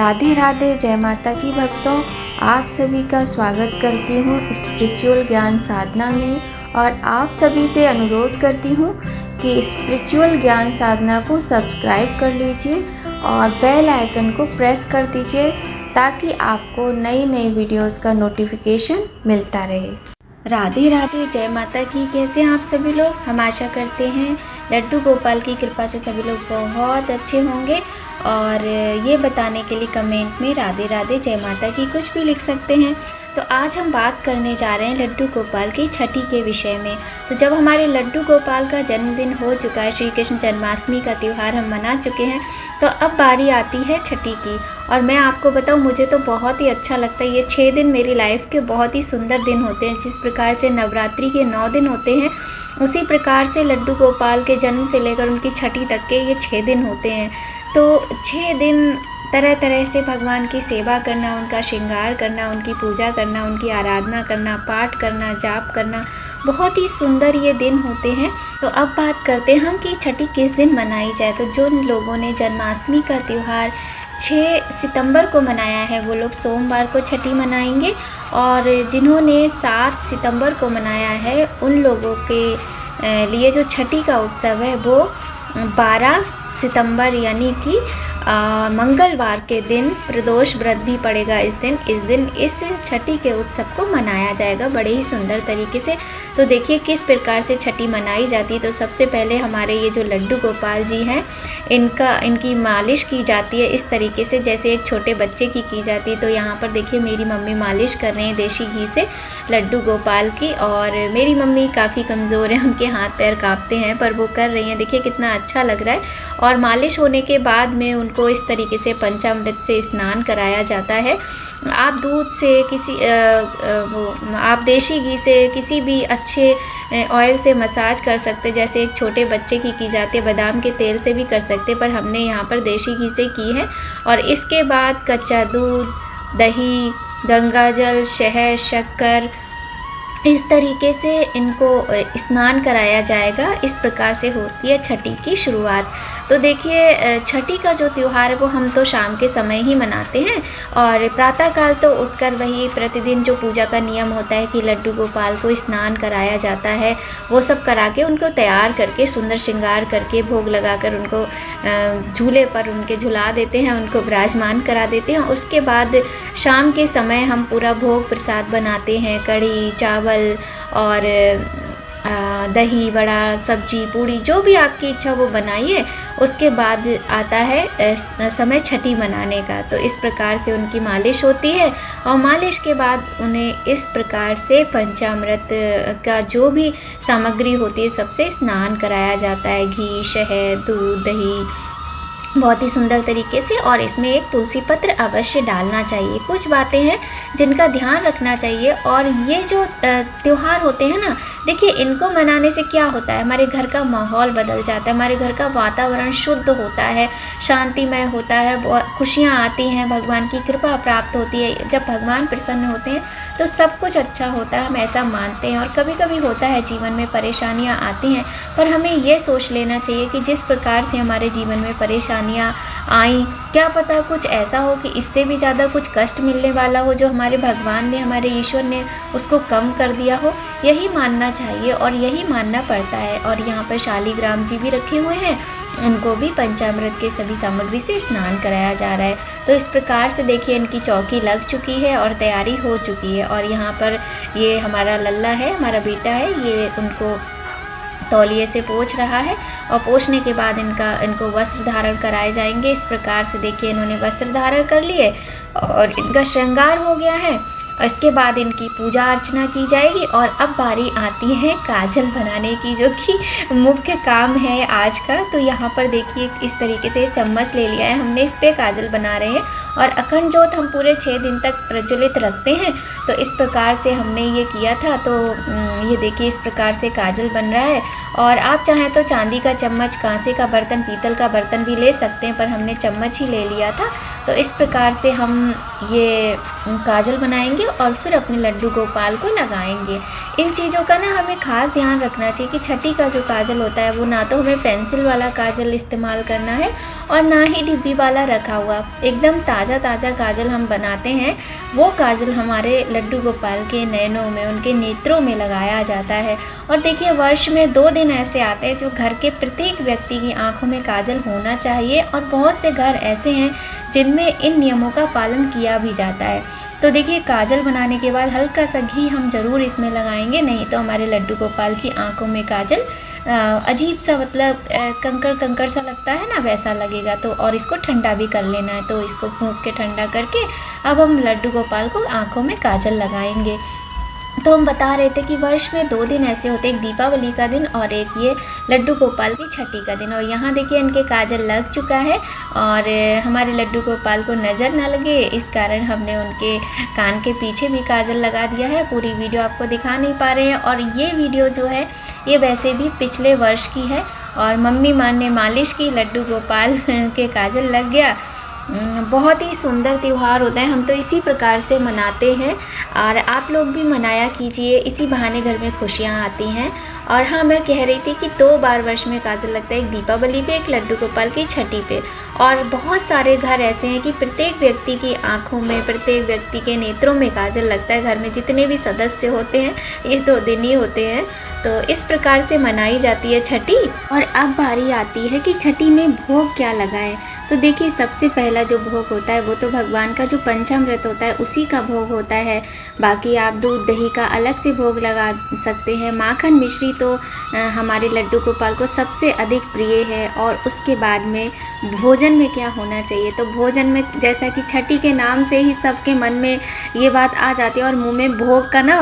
राधे राधे, जय माता की भक्तों। आप सभी का स्वागत करती हूँ स्पिरिचुअल ज्ञान साधना में और आप सभी से अनुरोध करती हूँ कि स्पिरिचुअल ज्ञान साधना को सब्सक्राइब कर लीजिए और बेल आइकन को प्रेस कर दीजिए ताकि आपको नई नई वीडियोस का नोटिफिकेशन मिलता रहे। राधे राधे, जय माता की। कैसे हैं आप सभी लोग? हम आशा करते हैं लड्डू गोपाल की कृपा से सभी लोग बहुत अच्छे होंगे। और ये बताने के लिए कमेंट में राधे राधे जय माता की कुछ भी लिख सकते हैं। तो आज हम बात करने जा रहे हैं लड्डू गोपाल की छठी के विषय में। तो जब हमारे लड्डू गोपाल का जन्मदिन हो चुका है, श्री कृष्ण जन्माष्टमी का त्यौहार हम मना चुके हैं, तो अब बारी आती है छठी की। और मैं आपको बताऊं, मुझे तो बहुत ही अच्छा लगता है। ये 6 दिन मेरी लाइफ के बहुत ही सुंदर दिन होते हैं। जिस प्रकार से नवरात्रि के 9 दिन होते हैं, उसी प्रकार से लड्डू गोपाल के जन्म से लेकर उनकी छठी तक के ये 6 दिन होते हैं। तो 6 दिन तरह तरह से भगवान की सेवा करना, उनका श्रृंगार करना, उनकी पूजा करना, उनकी आराधना करना, पाठ करना, जाप करना, बहुत ही सुंदर ये दिन होते हैं। तो अब बात करते हैं हम कि छठी किस दिन मनाई जाए। तो जो लोगों ने जन्माष्टमी का त्यौहार 6 सितंबर को मनाया है, वो लोग सोमवार को छठी मनाएंगे। और जिन्होंने 7 सितंबर को मनाया है, उन लोगों के लिए जो छठी का उत्सव है वो 12 सितंबर यानी कि मंगलवार के दिन प्रदोष व्रत भी पड़ेगा। इस दिन इस छठी के उत्सव को मनाया जाएगा बड़े ही सुंदर तरीके से। तो देखिए किस प्रकार से छठी मनाई जाती है। तो सबसे पहले हमारे ये जो लड्डू गोपाल जी हैं, इनकी मालिश की जाती है इस तरीके से जैसे एक छोटे बच्चे की जाती है। तो यहाँ पर देखिए मेरी मम्मी मालिश कर रहे हैं देसी घी से लड्डू गोपाल की। और मेरी मम्मी काफ़ी कमज़ोर हैं, उनके हाथ पैर काँपते हैं, पर वो कर रही हैं। देखिए कितना अच्छा लग रहा है। और मालिश होने के बाद में उनको इस तरीके से पंचामृत से स्नान कराया जाता है। आप दूध से आप देसी घी से किसी भी अच्छे ऑयल से मसाज कर सकते, जैसे एक छोटे बच्चे की जाती है। बादाम के तेल से भी कर सकते, पर हमने यहाँ पर देसी घी से की है। और इसके बाद कच्चा दूध, दही, गंगाजल, शहद, शक्कर, इस तरीके से इनको स्नान कराया जाएगा। इस प्रकार से होती है छठी की शुरुआत। तो देखिए छठी का जो त्यौहार है वो हम तो शाम के समय ही मनाते हैं। और प्रातःकाल तो उठकर वही प्रतिदिन जो पूजा का नियम होता है कि लड्डू गोपाल को स्नान कराया जाता है, वो सब करा के उनको तैयार करके सुंदर श्रृंगार करके भोग लगाकर उनको झूले पर उनके झुला देते हैं, उनको विराजमान करा देते हैं। उसके बाद शाम के समय हम पूरा भोग प्रसाद बनाते हैं, कढ़ी चावल और दही बड़ा, सब्जी, पूड़ी, जो भी आपकी इच्छा वो बनाइए। उसके बाद आता है समय छठी मनाने का। तो इस प्रकार से उनकी मालिश होती है और मालिश के बाद उन्हें इस प्रकार से पंचामृत का जो भी सामग्री होती है सबसे स्नान कराया जाता है। घी, शहद, दूध, दही, बहुत ही सुंदर तरीके से। और इसमें एक तुलसी पत्र अवश्य डालना चाहिए। कुछ बातें हैं जिनका ध्यान रखना चाहिए। और ये जो त्यौहार होते हैं ना, देखिए इनको मनाने से क्या होता है, हमारे घर का माहौल बदल जाता है, हमारे घर का वातावरण शुद्ध होता है, शांतिमय होता है, बहुत खुशियाँ आती हैं, भगवान की कृपा प्राप्त होती है। जब भगवान प्रसन्न होते हैं तो सब कुछ अच्छा होता है, हम ऐसा मानते हैं। और कभी कभी होता है जीवन में परेशानियाँ आती हैं, पर हमें ये सोच लेना चाहिए कि जिस प्रकार से हमारे जीवन में परेशानियाँ आई, क्या पता कुछ ऐसा हो कि इससे भी ज़्यादा कुछ कष्ट मिलने वाला हो, जो हमारे भगवान ने, हमारे ईश्वर ने उसको कम कर दिया हो। यही मानना चाहिए और यही मानना पड़ता है। और यहाँ पर शालिग्राम जी भी रखे हुए हैं, उनको भी पंचामृत के सभी सामग्री से स्नान कराया जा रहा है। तो इस प्रकार से देखिए इनकी चौकी लग चुकी है और तैयारी हो चुकी है। और यहाँ पर ये हमारा लल्ला है, हमारा बेटा है, ये उनको तौलिए से पोंछ रहा है। और पोंछने के बाद इनको वस्त्र धारण कराए जाएंगे। इस प्रकार से देखिए इन्होंने वस्त्र धारण कर लिए और इनका श्रृंगार हो गया है। इसके बाद इनकी पूजा अर्चना की जाएगी। और अब बारी आती है काजल बनाने की, जो कि मुख्य काम है आज का। तो यहाँ पर देखिए इस तरीके से चम्मच ले लिया है हमने, इस पे काजल बना रहे हैं। और अखंड ज्योत हम पूरे 6 दिन तक प्रज्वलित रखते हैं। तो इस प्रकार से हमने ये किया था। तो ये देखिए इस प्रकार से काजल बन रहा है। और आप चाहें तो चांदी का चम्मच, कांसे का बर्तन, पीतल का बर्तन भी ले सकते हैं, पर हमने चम्मच ही ले लिया था। तो इस प्रकार से हम ये काजल बनाएंगे और फिर अपने लड्डू गोपाल को लगाएंगे। इन चीज़ों का ना हमें ख़ास ध्यान रखना चाहिए कि छठी का जो काजल होता है वो ना तो हमें पेंसिल वाला काजल इस्तेमाल करना है और ना ही डिब्बी वाला रखा हुआ। एकदम ताज़ा ताज़ा काजल हम बनाते हैं, वो काजल हमारे लड्डू गोपाल के नयनों में, उनके नेत्रों में लगाया जाता है। और देखिए, वर्ष में 2 दिन ऐसे आते हैं जो घर के प्रत्येक व्यक्ति की आँखों में काजल होना चाहिए, और बहुत से घर ऐसे हैं जिनमें इन नियमों का पालन किया भी जाता है। तो देखिए, काजल बनाने के बाद हल्का सा घी हम ज़रूर इसमें लगाएंगे, नहीं तो हमारे लड्डू गोपाल की आंखों में काजल अजीब सा, मतलब कंकड़ कंकड़ सा लगता है ना, वैसा लगेगा। तो और इसको ठंडा भी कर लेना है, तो इसको फूंक के ठंडा करके अब हम लड्डू गोपाल को आंखों में काजल लगाएंगे। तो हम बता रहे थे कि वर्ष में 2 दिन ऐसे होते हैं, एक दीपावली का दिन और एक ये लड्डू गोपाल की छठी का दिन। और यहाँ देखिए, इनके काजल लग चुका है और हमारे लड्डू गोपाल को नज़र ना लगे इस कारण हमने उनके कान के पीछे भी काजल लगा दिया है। पूरी वीडियो आपको दिखा नहीं पा रहे हैं, और ये वीडियो जो है ये वैसे भी पिछले वर्ष की है, और मम्मी माँ ने मालिश की, लड्डू गोपाल के काजल लग गया। बहुत ही सुंदर त्यौहार होता है, हम तो इसी प्रकार से मनाते हैं, और आप लोग भी मनाया कीजिए, इसी बहाने घर में खुशियाँ आती हैं। और हाँ, मैं कह रही थी कि 2 बार वर्ष में काजल लगता है, एक दीपावली पे, एक लड्डू गोपाल की छठी पे। और बहुत सारे घर ऐसे हैं कि प्रत्येक व्यक्ति की आंखों में, प्रत्येक व्यक्ति के नेत्रों में काजल लगता है। घर में जितने भी सदस्य होते हैं ये 2 दिन ही होते हैं। तो इस प्रकार से मनाई जाती है छठी। और अब बारी आती है कि छठी में भोग क्या लगाएं। तो देखिए, सबसे पहला जो भोग होता है वो तो भगवान का जो पंचामृत होता है उसी का भोग होता है। बाकी आप दूध दही का अलग से भोग लगा सकते हैं। माखन मिश्री तो हमारे लड्डू गोपाल को सबसे अधिक प्रिय है। और उसके बाद में भोजन में क्या होना चाहिए, तो भोजन में जैसा कि छठी के नाम से ही सबके मन में ये बात आ जाती है, और मुंह में भोग का ना,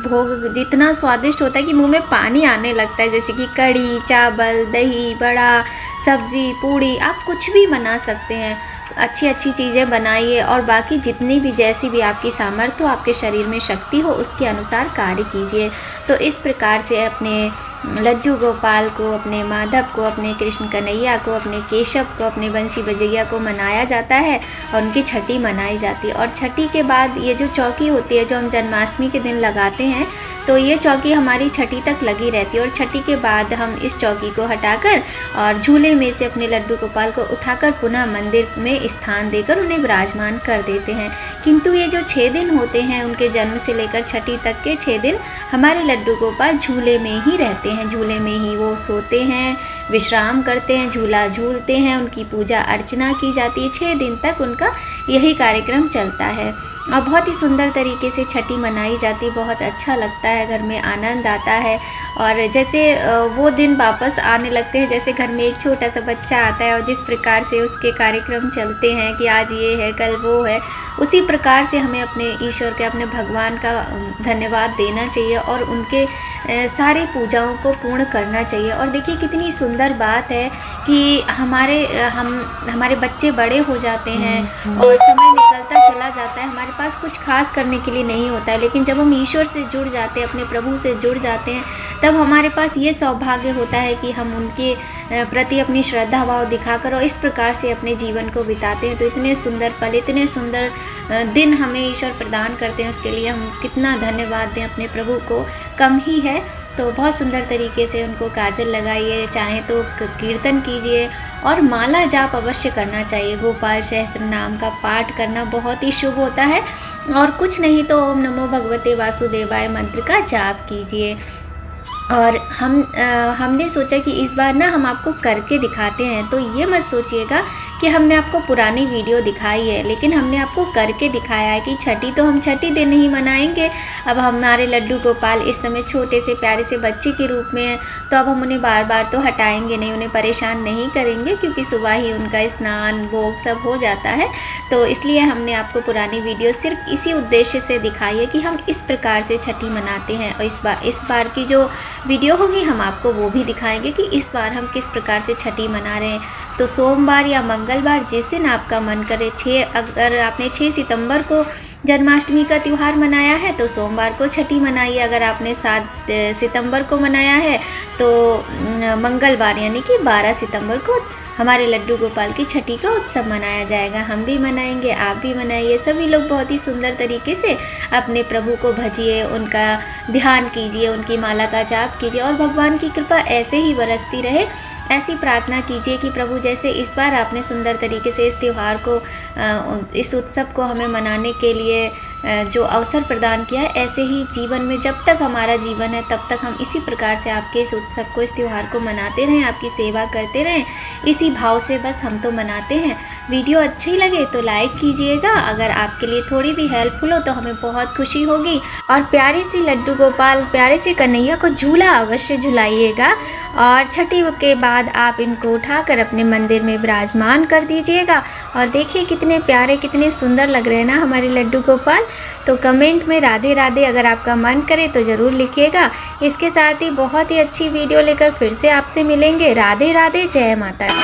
भोग जितना स्वादिष्ट होता है कि मुंह में पानी आने लगता है। जैसे कि कढ़ी, चावल, दही, बड़ा, सब्जी, पूड़ी, आप कुछ भी बना सकते हैं। अच्छी अच्छी चीज़ें बनाइए, और बाकी जितनी भी, जैसी भी आपकी सामर्थ्य हो, आपके शरीर में शक्ति हो, उसके अनुसार कार्य कीजिए। तो इस प्रकार से अपने लड्डू गोपाल को, अपने माधव को, अपने कृष्ण कन्हैया को, अपने केशव को, अपने बंसी बजैया को मनाया जाता है, और उनकी छठी मनाई जाती है। और छठी के बाद ये जो चौकी होती है, जो हम जन्माष्टमी के दिन लगाते हैं, तो ये चौकी हमारी छठी तक लगी रहती है। और छठी के बाद हम इस चौकी को हटाकर और झूले में से अपने लड्डू गोपाल को उठाकर पुनः मंदिर में स्थान देकर उन्हें विराजमान कर देते हैं। किंतु ये जो 6 दिन होते हैं, उनके जन्म से लेकर छठी तक के 6 दिन हमारे लड्डू गोपाल झूले में ही रहते हैं। झूले में ही वो सोते हैं, विश्राम करते हैं, झूला झूलते हैं, उनकी पूजा अर्चना की जाती है। 6 दिन तक उनका यही कार्यक्रम चलता है, और बहुत ही सुंदर तरीके से छठी मनाई जाती, बहुत अच्छा लगता है, घर में आनंद आता है। और जैसे वो दिन वापस आने लगते हैं, जैसे घर में एक छोटा सा बच्चा आता है और जिस प्रकार से उसके कार्यक्रम चलते हैं कि आज ये है, कल वो है, उसी प्रकार से हमें अपने ईश्वर के, अपने भगवान का धन्यवाद देना चाहिए और उनके सारे पूजाओं को पूर्ण करना चाहिए। और देखिए, कितनी सुंदर बात है कि हमारे बच्चे बड़े हो जाते हैं और समय निकलता चला जाता है, हमारे पास कुछ खास करने के लिए नहीं होता है, लेकिन जब हम ईश्वर से जुड़ जाते हैं, अपने प्रभु से जुड़ जाते हैं, तब हमारे पास ये सौभाग्य होता है कि हम उनके प्रति अपनी श्रद्धा भाव दिखाकर और इस प्रकार से अपने जीवन को बिताते हैं। तो इतने सुंदर पल, इतने सुंदर दिन हमें ईश्वर प्रदान करते हैं, उसके लिए हम कितना धन्यवाद दें अपने प्रभु को, कम ही है। तो बहुत सुंदर तरीके से उनको काजल लगाइए, चाहे तो कीर्तन कीजिए, और माला जाप अवश्य करना चाहिए। गोपाल सहस्त्र नाम का पाठ करना बहुत ही शुभ होता है, और कुछ नहीं तो ओम नमो भगवते वासुदेवाय मंत्र का जाप कीजिए। और हमने सोचा कि इस बार ना हम आपको करके दिखाते हैं, तो ये मत सोचिएगा कि हमने आपको पुरानी वीडियो दिखाई है, लेकिन हमने आपको करके दिखाया है कि छठी तो हम छठी दिन ही मनाएंगे। अब हमारे लड्डू गोपाल इस समय छोटे से प्यारे से बच्चे के रूप में हैं, तो अब हम उन्हें बार बार तो हटाएंगे नहीं, उन्हें परेशान नहीं करेंगे, क्योंकि सुबह ही उनका स्नान भोग सब हो जाता है। तो इसलिए हमने आपको पुरानी वीडियो सिर्फ इसी उद्देश्य से दिखाई है कि हम इस प्रकार से छठी मनाते हैं। और इस बार की जो वीडियो होगी हम आपको वो भी दिखाएंगे कि इस बार हम किस प्रकार से छठी मना रहे हैं। तो सोमवार या मंगलवार जिस दिन आपका मन करे, अगर आपने 6 सितंबर को जन्माष्टमी का त्यौहार मनाया है तो सोमवार को छठी मनाइए। अगर आपने 7 सितंबर को मनाया है तो मंगलवार यानी कि 12 सितंबर को हमारे लड्डू गोपाल की छठी का उत्सव मनाया जाएगा। हम भी मनाएंगे, आप भी मनाइए। सभी लोग बहुत ही सुंदर तरीके से अपने प्रभु को भजिए, उनका ध्यान कीजिए, उनकी माला का जाप कीजिए और भगवान की कृपा ऐसे ही बरसती रहे। ऐसी प्रार्थना कीजिए कि प्रभु जैसे इस बार आपने सुंदर तरीके से इस त्यौहार को, इस उत्सव को हमें मनाने के लिए जो अवसर प्रदान किया है, ऐसे ही जीवन में जब तक हमारा जीवन है तब तक हम इसी प्रकार से आपके इस उत्सव को, इस त्यौहार को मनाते रहें, आपकी सेवा करते रहें। इसी भाव से बस हम तो मनाते हैं। वीडियो अच्छी लगे तो लाइक कीजिएगा। अगर आपके लिए थोड़ी भी हेल्पफुल हो तो हमें बहुत खुशी होगी। और प्यारी सी लड्डू गोपाल, प्यारे से कन्हैया को झूला अवश्य झुलाइएगा। और छठी के बाद आप इनको उठाकर अपने मंदिर में विराजमान कर दीजिएगा। और देखिए कितने प्यारे, कितने सुंदर लग रहे हैं ना हमारे लड्डू गोपाल। तो कमेंट में राधे राधे अगर आपका मन करे तो ज़रूर लिखिएगा। इसके साथ ही बहुत ही अच्छी वीडियो लेकर फिर से आपसे मिलेंगे। राधे राधे, जय माता दी।